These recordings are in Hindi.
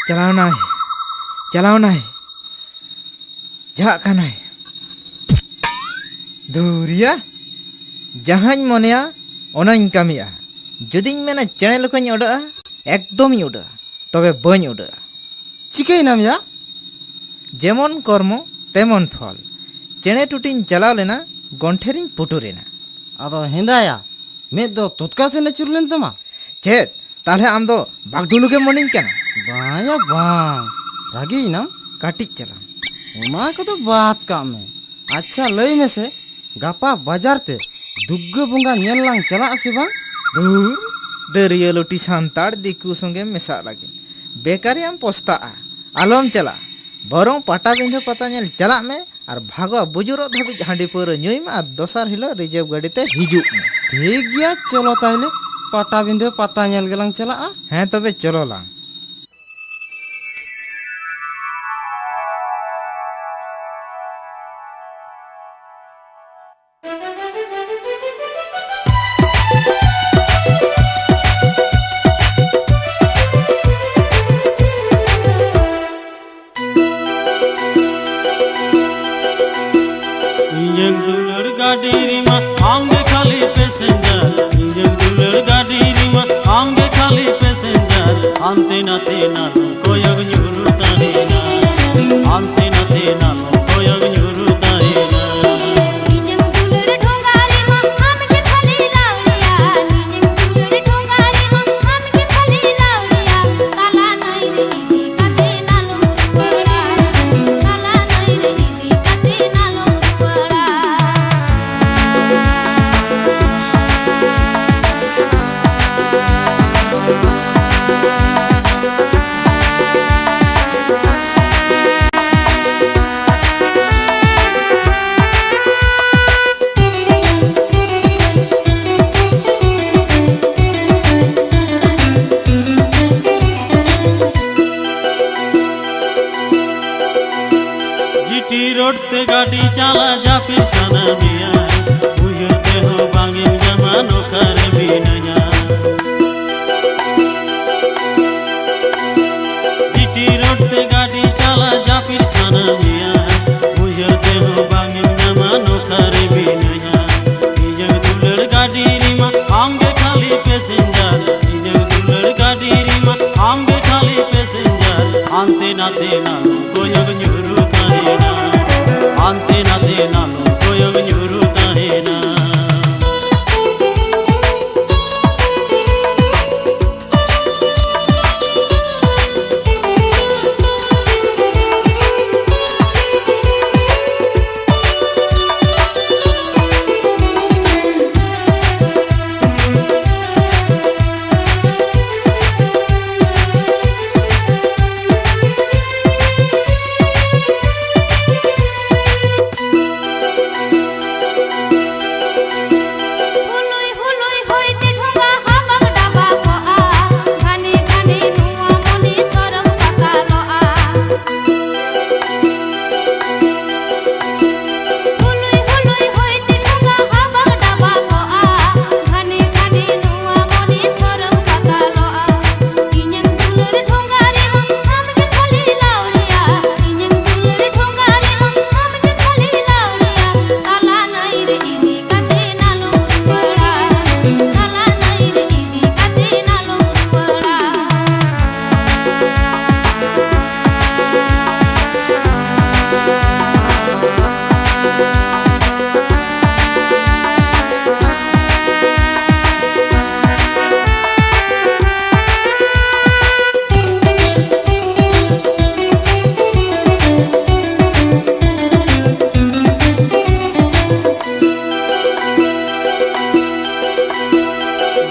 चलाओ नाय जहाँ नाय दूरिया जहाँ मनेया ओनाइन कामिया जुदिन मेना चेने लुकानी उड़ा एकदम ही उड़ा तबे बन उड़ा चिके नाम या जेमन कर्म तेमन फल चेने टूटिन चलाव लेना गंठेरिन पुटुरेना अदो हेंदाया में दो तुतका से नचुरलेन तमा चेत ताले आम दो बागडुलु के मनिन केना बाया बांग रागी ना काटिक चला उमा को तो बात काम में अच्छा लई में से गापा बाजार ते दुग्ग बुंगा नेललांग चला से बांग दूर दरिया लोटी सांतार दिकु संगे मेसा लगे बेकारियाम पोस्ता आलम चला बरं पाटा बिंधे पता नेल चला में और भागो बुजुर्ग धाबी हांडी पर नुई में और दोसार हिलो रिजर्व गाड़ी ते हिजुक में ठीक गया चलो ताहले पाटा बिंधे पता नेल गेलांग चला हैं तबे चलो लांग गाड़ी चला जा पिछाना मिया बुझते हो बांगे जमानो कर भी नया जीटी रोड से गाड़ी चला जा पिछाना मिया बुझते हो बांगे जमानो कर भी नया जग दुलर गाड़ी रिमा आंगे खाली पैसेंजर जग दुलर गाड़ी रिमा आंगे खाली पैसेंजर आंते नाते ना कोयग न्यूरू ताहेना आंते नाते नालो कोयग न्यूरू ताहेना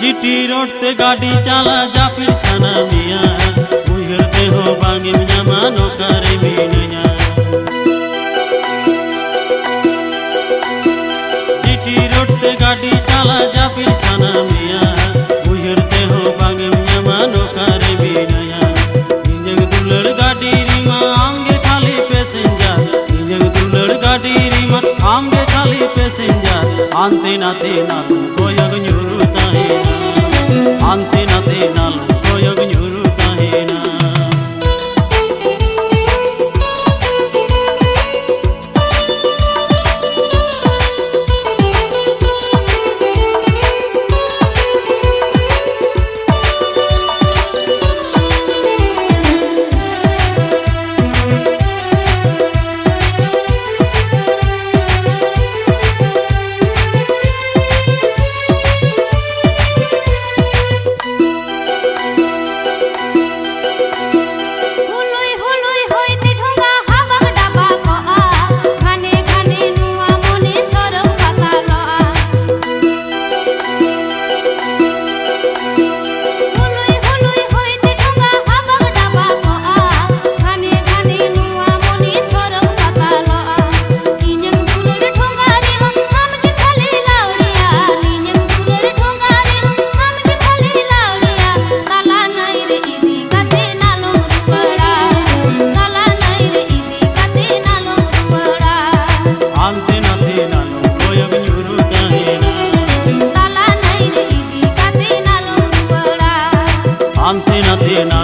जीटी रोड ते गाड़ी चला जा फिर छाना मिया बुझते हो बांगे जमानो करे भी नया जीटी रोड ते गाड़ी चला जा फिर छाना मिया बुझते हो बांगे जमानो करे भी नया जग दुलर गाड़ी रिमा आंगे खाली पैसेंजर जग दुलर गाड़ी रिमा आंगे खाली पैसेंजर आंते नाते ना कोयग न्यूरू ताहेना आंते नाते नालो कोयग न्यूरू ताहेना ᱦᱟᱱᱛᱮ ᱱᱟᱛᱮ ᱱᱟ